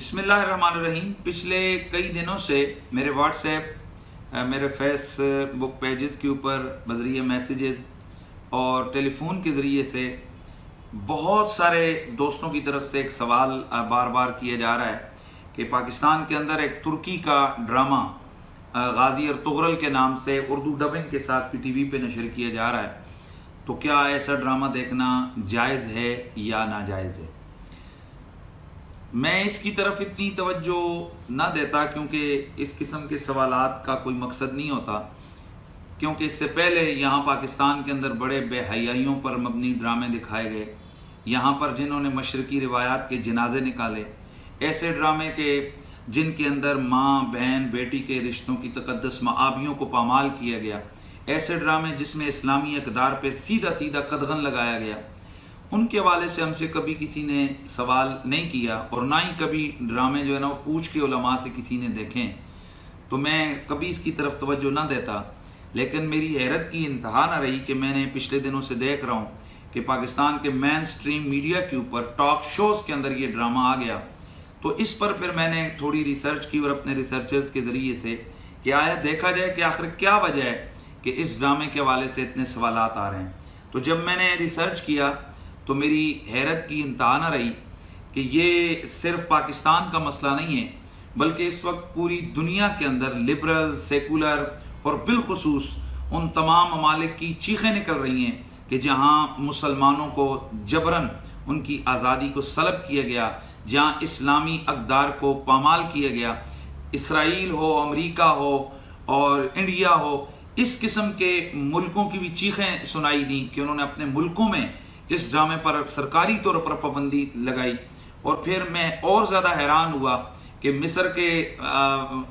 بسم اللہ الرحمن الرحیم۔ پچھلے کئی دنوں سے میرے واٹس ایپ، میرے فیس بک پیجز کے اوپر بذریعہ میسیجز اور ٹیلی فون کے ذریعے سے بہت سارے دوستوں کی طرف سے ایک سوال بار بار کیا جا رہا ہے کہ پاکستان کے اندر ایک ترکی کا ڈرامہ غازی ارطغرل کے نام سے اردو ڈبنگ کے ساتھ PTV پہ نشر کیا جا رہا ہے، تو کیا ایسا ڈرامہ دیکھنا جائز ہے یا ناجائز ہے؟ میں اس کی طرف اتنی توجہ نہ دیتا کیونکہ اس قسم کے سوالات کا کوئی مقصد نہیں ہوتا، کیونکہ اس سے پہلے یہاں پاکستان کے اندر بڑے بے حیائیوں پر مبنی ڈرامے دکھائے گئے، یہاں پر جنہوں نے مشرقی روایات کے جنازے نکالے، ایسے ڈرامے کے جن کے اندر ماں بہن بیٹی کے رشتوں کی تقدس معابیوں کو پامال کیا گیا، ایسے ڈرامے جس میں اسلامی اقدار پہ سیدھا سیدھا قدغن لگایا گیا، ان کے حوالے سے ہم سے کبھی کسی نے سوال نہیں کیا، اور نہ ہی کبھی ڈرامے جو ہے نا وہ پوچھ کے علماء سے کسی نے دیکھیں، تو میں کبھی اس کی طرف توجہ نہ دیتا۔ لیکن میری حیرت کی انتہا نہ رہی کہ میں نے پچھلے دنوں سے دیکھ رہا ہوں کہ پاکستان کے مین سٹریم میڈیا کے اوپر ٹاک شوز کے اندر یہ ڈرامہ آ گیا، تو اس پر پھر میں نے تھوڑی ریسرچ کی اور اپنے ریسرچرز کے ذریعے سے کہ آیا دیکھا جائے کہ آخر کیا وجہ ہے کہ اس ڈرامے کے حوالے سے اتنے سوالات آ رہے ہیں۔ تو جب میں نے ریسرچ کیا تو میری حیرت کی انتہا نہ رہی کہ یہ صرف پاکستان کا مسئلہ نہیں ہے، بلکہ اس وقت پوری دنیا کے اندر لبرل، سیکولر اور بالخصوص ان تمام ممالک کی چیخیں نکل رہی ہیں کہ جہاں مسلمانوں کو جبراً ان کی آزادی کو سلب کیا گیا، جہاں اسلامی اقدار کو پامال کیا گیا، اسرائیل ہو، امریکہ ہو اور انڈیا ہو، اس قسم کے ملکوں کی بھی چیخیں سنائی دیں کہ انہوں نے اپنے ملکوں میں اس ڈرامے پر سرکاری طور پر پابندی لگائی۔ اور پھر میں اور زیادہ حیران ہوا کہ مصر کے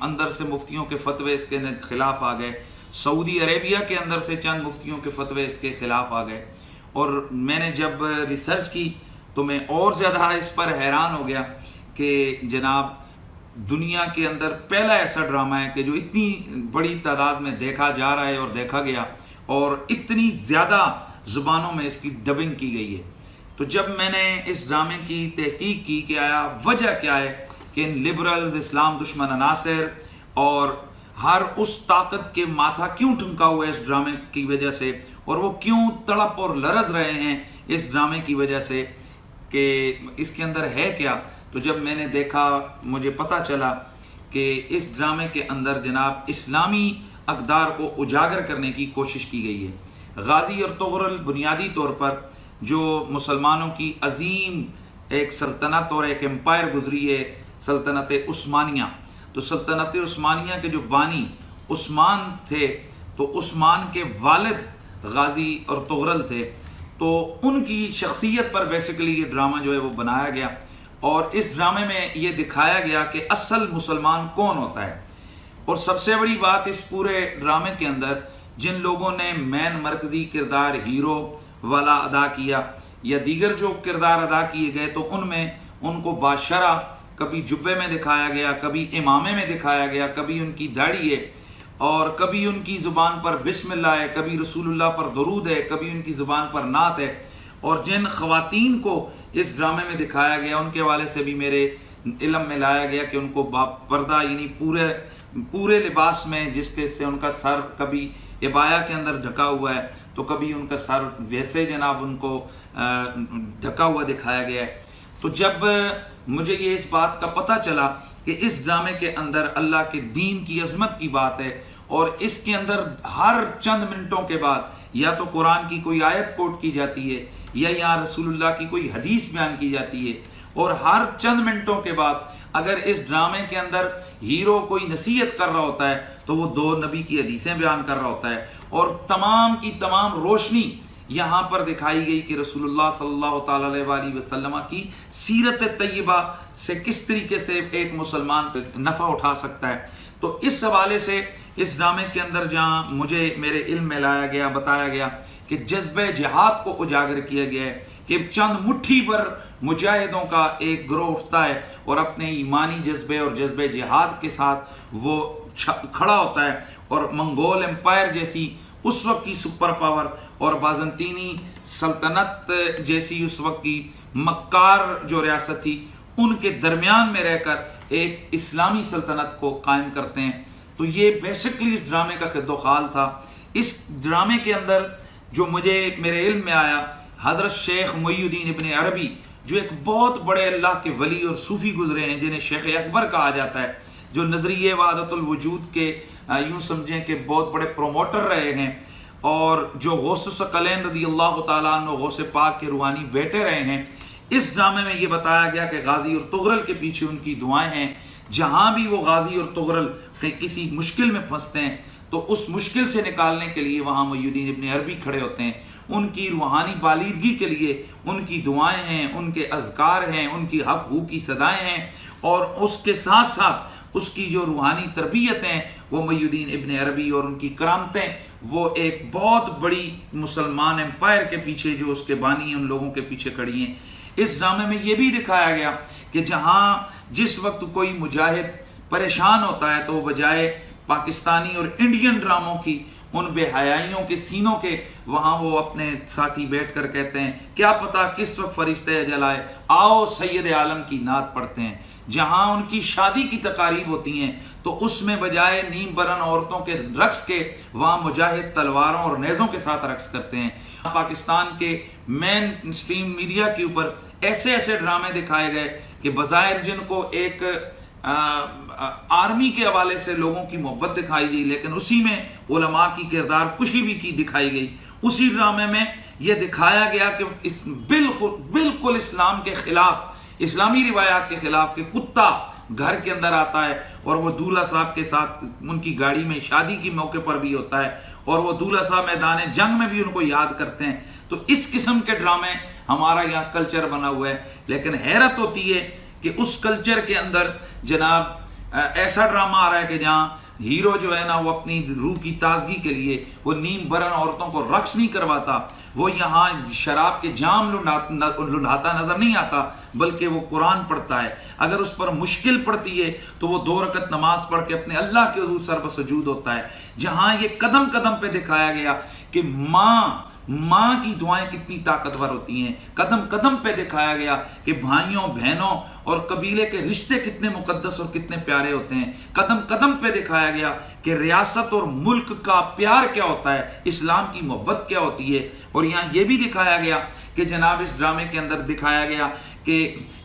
اندر سے مفتیوں کے فتوے اس کے خلاف آ گئے، سعودی عربیہ کے اندر سے چند مفتیوں کے فتوے اس کے خلاف آ گئے، اور میں نے جب ریسرچ کی تو میں اور زیادہ اس پر حیران ہو گیا کہ جناب دنیا کے اندر پہلا ایسا ڈرامہ ہے کہ جو اتنی بڑی تعداد میں دیکھا جا رہا ہے اور دیکھا گیا، اور اتنی زیادہ زبانوں میں اس کی ڈبنگ کی گئی ہے۔ تو جب میں نے اس ڈرامے کی تحقیق کی کہ آیا وجہ کیا ہے کہ ان لبرلز، اسلام دشمن عناصر اور ہر اس طاقت کے ماتھا کیوں ٹھمکا ہوا ہے اس ڈرامے کی وجہ سے، اور وہ کیوں تڑپ اور لرز رہے ہیں اس ڈرامے کی وجہ سے کہ اس کے اندر ہے کیا، تو جب میں نے دیکھا مجھے پتہ چلا کہ اس ڈرامے کے اندر جناب اسلامی اقدار کو اجاگر کرنے کی کوشش کی گئی ہے۔ غازی ارطغرل بنیادی طور پر جو مسلمانوں کی عظیم ایک سلطنت اور ایک امپائر گزری ہے، سلطنت عثمانیہ، تو سلطنت عثمانیہ کے جو بانی عثمان تھے، تو عثمان کے والد غازی ارطغرل تھے، تو ان کی شخصیت پر بیسیکلی یہ ڈرامہ جو ہے وہ بنایا گیا، اور اس ڈرامے میں یہ دکھایا گیا کہ اصل مسلمان کون ہوتا ہے۔ اور سب سے بڑی بات اس پورے ڈرامے کے اندر جن لوگوں نے مین مرکزی کردار ہیرو والا ادا کیا یا دیگر جو کردار ادا کیے گئے، تو ان میں ان کو باشرہ کبھی جبے میں دکھایا گیا، کبھی امامے میں دکھایا گیا، کبھی ان کی داڑھی ہے اور کبھی ان کی زبان پر بسم اللہ ہے، کبھی رسول اللہ پر درود ہے، کبھی ان کی زبان پر نعت ہے۔ اور جن خواتین کو اس ڈرامے میں دکھایا گیا ان کے حوالے سے بھی میرے علم میں لایا گیا کہ ان کو پردہ یعنی پورے لباس میں، جس کے سے ان کا سر کبھی عبایا کے اندر ڈھکا ہوا ہے تو کبھی ان کا سر ویسے جناب ان کو ڈھکا ہوا دکھایا گیا ہے۔ تو جب مجھے یہ اس بات کا پتہ چلا کہ اس ڈرامے کے اندر اللہ کے دین کی عظمت کی بات ہے، اور اس کے اندر ہر چند منٹوں کے بعد یا تو قرآن کی کوئی آیت کوٹ کی جاتی ہے یا یہاں رسول اللہ کی کوئی حدیث بیان کی جاتی ہے، اور ہر چند منٹوں کے بعد اگر اس ڈرامے کے اندر ہیرو کوئی نصیحت کر رہا ہوتا ہے تو وہ دو نبی کی حدیثیں بیان کر رہا ہوتا ہے، اور تمام کی تمام روشنی یہاں پر دکھائی گئی کہ رسول اللہ صلی اللہ تعالیٰ علیہ وآلہ وسلم کی سیرت طیبہ سے کس طریقے سے ایک مسلمان نفع اٹھا سکتا ہے۔ تو اس حوالے سے اس ڈرامے کے اندر جہاں مجھے میرے علم میں لایا گیا، بتایا گیا کہ جذبہ جہاد کو اجاگر کیا گیا ہے کہ چند مٹھی پر مجاہدوں کا ایک گروہ اٹھتا ہے اور اپنے ایمانی جذبے اور جذبہ جہاد کے ساتھ وہ کھڑا ہوتا ہے، اور منگول امپائر جیسی اس وقت کی سپر پاور اور بازنطینی سلطنت جیسی اس وقت کی مکار جو ریاست تھی، ان کے درمیان میں رہ کر ایک اسلامی سلطنت کو قائم کرتے ہیں۔ تو یہ بیسکلی اس ڈرامے کا خد و خال تھا۔ اس ڈرامے کے اندر جو میرے علم میں آیا، حضرت شیخ محی الدین ابن عربی جو ایک بہت بڑے اللہ کے ولی اور صوفی گزرے ہیں، جنہیں شیخ اکبر کہا جاتا ہے، جو نظریہ وحدت الوجود کے یوں سمجھیں کہ بہت بڑے پروموٹر رہے ہیں، اور جو غوث الثقلین رضی اللہ تعالیٰ عنہ غوث پاک کے روحانی بیٹے رہے ہیں۔ اس ڈرامے میں یہ بتایا گیا کہ غازی اور طغرل کے پیچھے ان کی دعائیں ہیں۔ جہاں بھی وہ غازی اور طغرل کسی مشکل میں پھنستے ہیں تو اس مشکل سے نکالنے کے لیے وہاں محی الدین ابن عربی کھڑے ہوتے ہیں۔ ان کی روحانی بالیدگی کے لیے ان کی دعائیں ہیں، ان کے اذکار ہیں، ان کی حق ہو کی صدائیں ہیں، اور اس کے ساتھ ساتھ اس کی جو روحانی تربیت ہیں وہ محی الدین ابن عربی اور ان کی کرامتیں، وہ ایک بہت بڑی مسلمان امپائر کے پیچھے جو اس کے بانی ہیں ان لوگوں کے پیچھے کھڑی ہیں۔ اس ڈرامے میں یہ بھی دکھایا گیا کہ جس وقت کوئی مجاہد پریشان ہوتا ہے تو وہ بجائے پاکستانی اور انڈین ڈراموں کی ان بے حیائیوں کے سینوں کے، وہاں وہ اپنے ساتھی بیٹھ کر کہتے ہیں کیا پتہ کس وقت فرشتہ اجل آئے، آؤ سید عالم کی نعت پڑھتے ہیں۔ جہاں ان کی شادی کی تقاریب ہوتی ہیں تو اس میں بجائے نیم برن عورتوں کے رقص کے، وہاں مجاہد تلواروں اور نیزوں کے ساتھ رقص کرتے ہیں۔ پاکستان کے مین اسٹریم میڈیا کے اوپر ایسے ڈرامے دکھائے گئے کہ بظاہر جن کو ایک آرمی کے حوالے سے لوگوں کی محبت دکھائی گئی، لیکن اسی میں علماء کی کردار کشی بھی کی دکھائی گئی۔ اسی ڈرامے میں یہ دکھایا گیا کہ بالکل اسلام کے خلاف، اسلامی روایات کے خلاف، کہ کتا گھر کے اندر آتا ہے اور وہ دولہا صاحب کے ساتھ ان کی گاڑی میں شادی کے موقع پر بھی ہوتا ہے، اور وہ دولہا صاحب میدان جنگ میں بھی ان کو یاد کرتے ہیں۔ تو اس قسم کے ڈرامے ہمارا یہاں کلچر بنا ہوا ہے، لیکن حیرت ہوتی ہے کہ اس کلچر کے اندر جناب ایسا ڈرامہ آ رہا ہے کہ جہاں ہیرو جو ہے نا وہ اپنی روح کی تازگی کے لیے وہ نیم برن عورتوں کو رقص نہیں کرواتا، وہ یہاں شراب کے جام لنڈھاتا نظر نہیں آتا، بلکہ وہ قرآن پڑھتا ہے۔ اگر اس پر مشکل پڑتی ہے تو وہ 2 رکعت نماز پڑھ کے اپنے اللہ کے حضور سر بسجود ہوتا ہے۔ جہاں یہ قدم قدم پہ دکھایا گیا کہ ماں کی دعائیں کتنی طاقتور ہوتی ہیں، قدم قدم پہ دکھایا گیا کہ بھائیوں بہنوں اور قبیلے کے رشتے کتنے مقدس اور کتنے پیارے ہوتے ہیں، قدم قدم پہ دکھایا گیا کہ ریاست اور ملک کا پیار کیا ہوتا ہے، اسلام کی محبت کیا ہوتی ہے۔ اور یہاں یہ بھی دکھایا گیا کہ جناب اس ڈرامے کے اندر دکھایا گیا کہ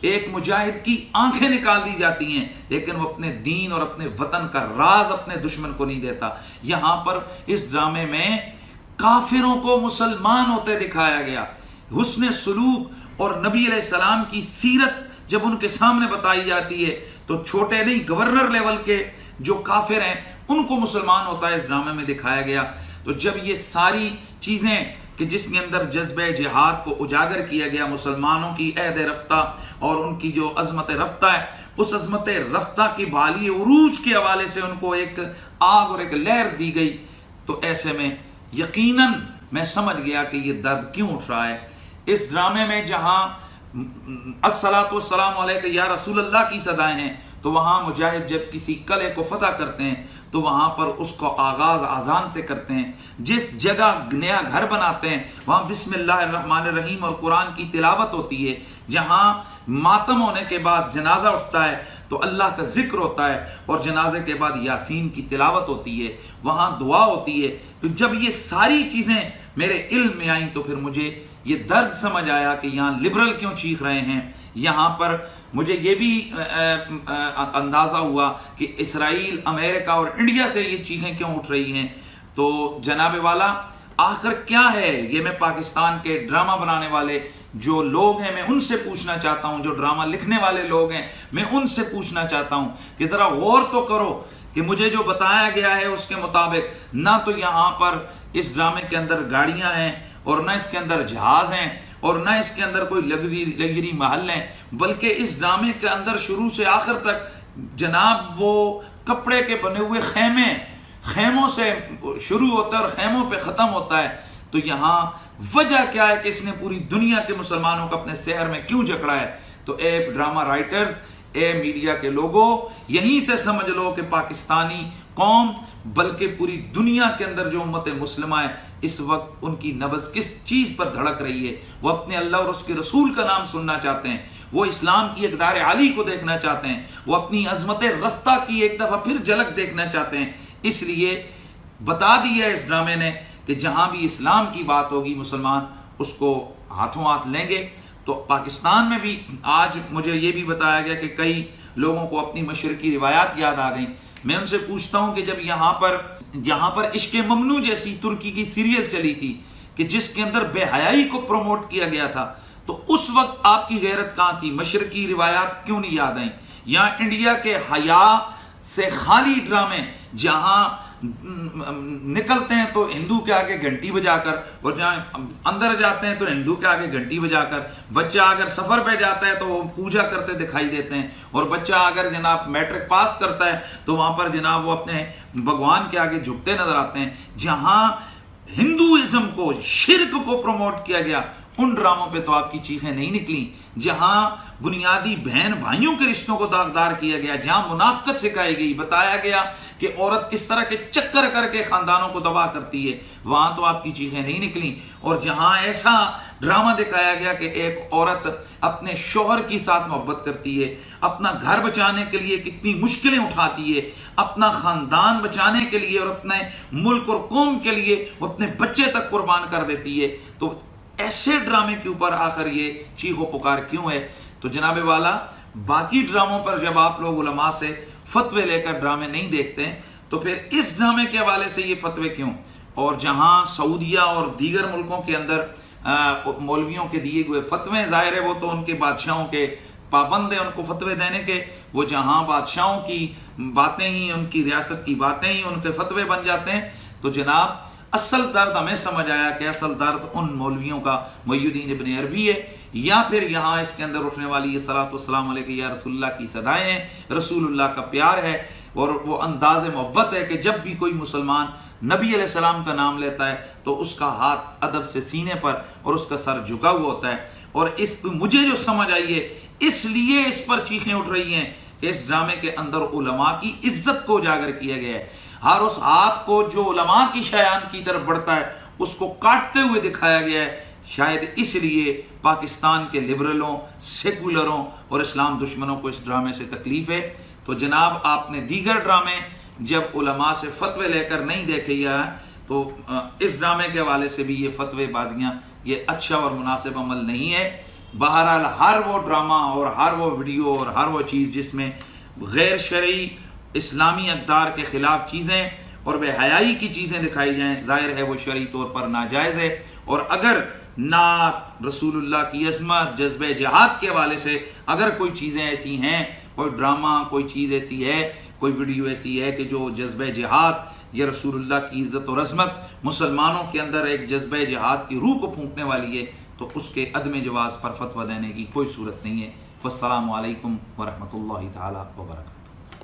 ایک مجاہد کی آنکھیں نکال دی جاتی ہیں لیکن وہ اپنے دین اور اپنے وطن کا راز اپنے دشمن کو نہیں دیتا۔ یہاں پر اس ڈرامے میں کافروں کو مسلمان ہوتے دکھایا گیا، حسن سلوک اور نبی علیہ السلام کی سیرت جب ان کے سامنے بتائی جاتی ہے تو چھوٹے نہیں، گورنر لیول کے جو کافر ہیں ان کو مسلمان ہوتا ہے اس ڈرامے میں دکھایا گیا۔ تو جب یہ ساری چیزیں کہ جس کے اندر جذبہ جہاد کو اجاگر کیا گیا، مسلمانوں کی عہد رفتہ اور ان کی جو عظمت رفتہ ہے، اس عظمت رفتہ کی بالی عروج کے حوالے سے ان کو ایک آگ اور ایک لہر دی گئی، تو ایسے میں یقیناً میں سمجھ گیا کہ یہ درد کیوں اٹھ رہا ہے۔ اس ڈرامے میں جہاں الصلاۃ والسلام علیک یا رسول اللہ کی صدائیں ہیں، تو وہاں مجاہد جب کسی قلعے کو فتح کرتے ہیں تو وہاں پر اس کو آغاز اذان سے کرتے ہیں۔ جس جگہ نیا گھر بناتے ہیں وہاں بسم اللہ الرحمن الرحیم اور قرآن کی تلاوت ہوتی ہے۔ جہاں ماتم ہونے کے بعد جنازہ اٹھتا ہے تو اللہ کا ذکر ہوتا ہے، اور جنازے کے بعد یاسین کی تلاوت ہوتی ہے، وہاں دعا ہوتی ہے۔ تو جب یہ ساری چیزیں میرے علم میں آئیں تو پھر مجھے یہ درد سمجھ آیا کہ یہاں لبرل کیوں چیخ رہے ہیں۔ یہاں پر مجھے یہ بھی اندازہ ہوا کہ اسرائیل، امریکہ اور انڈیا سے یہ چیخیں کیوں اٹھ رہی ہیں۔ تو جناب والا آخر کیا ہے، یہ میں پاکستان کے ڈرامہ بنانے والے جو لوگ ہیں میں ان سے پوچھنا چاہتا ہوں، جو ڈرامہ لکھنے والے لوگ ہیں میں ان سے پوچھنا چاہتا ہوں کہ ذرا غور تو کرو کہ مجھے جو بتایا گیا ہے اس کے مطابق نہ تو یہاں پر اس ڈرامے کے اندر گاڑیاں ہیں اور نہ اس کے اندر جہاز ہیں اور نہ اس کے اندر کوئی لگژری محل ہیں، بلکہ اس ڈرامے کے اندر شروع سے آخر تک جناب وہ کپڑے کے بنے ہوئے خیموں سے شروع ہوتا ہے اور خیموں پہ ختم ہوتا ہے۔ تو یہاں وجہ کیا ہے کہ اس نے پوری دنیا کے مسلمانوں کو اپنے سحر میں کیوں جکڑا ہے؟ تو اے ڈرامہ رائٹرز، اے میڈیا کے لوگوں، یہیں سے سمجھ لو کہ پاکستانی قوم بلکہ پوری دنیا کے اندر جو امت مسلمہ ہے اس وقت ان کی نبض کس چیز پر دھڑک رہی ہے؟ وہ اپنے اللہ اور اس کے رسول کا نام سننا چاہتے ہیں، وہ اسلام کی اقدار عالی کو دیکھنا چاہتے ہیں، وہ اپنی عظمت رفتہ کی ایک دفعہ پھر جھلک دیکھنا چاہتے ہیں۔ اس لیے بتا دیا اس ڈرامے نے کہ جہاں بھی اسلام کی بات ہوگی مسلمان اس کو ہاتھوں ہاتھ لیں گے۔ تو پاکستان میں بھی آج مجھے یہ بھی بتایا گیا کہ کئی لوگوں کو اپنی مشرقی روایات یاد آ گئیں۔ میں ان سے پوچھتا ہوں کہ جب یہاں پر عشق ممنوع جیسی ترکی کی سیریل چلی تھی کہ جس کے اندر بے حیائی کو پروموٹ کیا گیا تھا، تو اس وقت آپ کی غیرت کہاں تھی؟ مشرقی روایات کیوں نہیں یاد آئیں؟ یا انڈیا کے حیا سے خالی ڈرامے جہاں نکلتے ہیں تو ہندو کے آگے گھنٹی بجا کر، اور جہاں اندر جاتے ہیں تو ہندو کے آگے گھنٹی بجا کر، بچہ اگر سفر پہ جاتا ہے تو وہ پوجا کرتے دکھائی دیتے ہیں، اور بچہ اگر جناب میٹرک پاس کرتا ہے تو وہاں پر جناب وہ اپنے بھگوان کے آگے جھکتے نظر آتے ہیں۔ جہاں ہندوازم کو، شرک کو پروموٹ کیا گیا، ان ڈراموں پہ تو آپ کی چیخیں نہیں نکلیں۔ جہاں بنیادی بہن بھائیوں کے رشتوں کو داغدار کیا گیا، جہاں منافقت سکھائی گئی، بتایا گیا کہ عورت کس طرح کے چکر کر کے خاندانوں کو تباہ کرتی ہے، وہاں تو آپ کی چیخیں نہیں نکلیں۔ اور جہاں ایسا ڈرامہ دکھایا گیا کہ ایک عورت اپنے شوہر کے ساتھ محبت کرتی ہے، اپنا گھر بچانے کے لیے کتنی مشکلیں اٹھاتی ہے، اپنا خاندان بچانے کے لیے اور اپنے ملک اور قوم کے لیے وہ اپنے بچے تک قربان کر دیتی ہے، تو ایسے ڈرامے کے اوپر آخر یہ چیخ و پکار کیوں ہے؟ تو جناب والا، باقی ڈراموں پر جب آپ لوگ علماء سے فتوے لے کر ڈرامے نہیں دیکھتے ہیں تو پھر اس ڈرامے کے حوالے سے یہ فتوے کیوں؟ اور جہاں سعودیہ اور دیگر ملکوں کے اندر مولویوں کے دیے ہوئے فتوے، ظاہر ہے وہ تو ان کے بادشاہوں کے پابند ہیں ان کو فتوے دینے کے، وہ جہاں بادشاہوں کی باتیں ہی، ان کی ریاست کی باتیں ہی ان کے فتوے بن جاتے ہیں، تو جناب اصل درد ہمیں سمجھ آیا کہ اصل درد ان مولویوں کا محی الدین ابن عربی ہے، یا پھر یہاں اس کے اندر اٹھنے والی یہ صلاۃ والسلام علیہ یا رسول اللہ کی صدائیں ہیں، رسول اللہ کا پیار ہے، اور وہ انداز محبت ہے کہ جب بھی کوئی مسلمان نبی علیہ السلام کا نام لیتا ہے تو اس کا ہاتھ ادب سے سینے پر اور اس کا سر جھکا ہوا ہوتا ہے۔ اور اس مجھے جو سمجھ آئی ہے، اس لیے اس پر چیخیں اٹھ رہی ہیں کہ اس ڈرامے کے اندر علماء کی عزت کو اجاگر کیا گیا ہے۔ ہر اس ہاتھ کو جو علماء کی شایان کی طرف بڑھتا ہے اس کو کاٹتے ہوئے دکھایا گیا ہے۔ شاید اس لیے پاکستان کے لبرلوں، سیکولروں اور اسلام دشمنوں کو اس ڈرامے سے تکلیف ہے۔ تو جناب آپ نے دیگر ڈرامے جب علماء سے فتوے لے کر نہیں دیکھے یا تو اس ڈرامے کے حوالے سے بھی یہ فتوے بازیاں یہ اچھا اور مناسب عمل نہیں ہے۔ بہرحال ہر وہ ڈرامہ اور ہر وہ ویڈیو اور ہر وہ چیز جس میں غیر شرعی اسلامی اقدار کے خلاف چیزیں اور بے حیائی کی چیزیں دکھائی جائیں، ظاہر ہے وہ شرعی طور پر ناجائز ہے۔ اور اگر نعت، رسول اللہ کی عظمت، جذبہ جہاد کے حوالے سے اگر کوئی چیزیں ایسی ہیں، کوئی ڈرامہ، کوئی چیز ایسی ہے، کوئی ویڈیو ایسی ہے کہ جو جذبہ جہاد یا رسول اللہ کی عزت اور عظمت، مسلمانوں کے اندر ایک جذبہ جہاد کی روح کو پھونکنے والی ہے، تو اس کے عدم جواز پر فتویٰ دینے کی کوئی صورت نہیں ہے۔ والسلام علیکم ورحمۃ اللہ تعالیٰ وبرکاتہ۔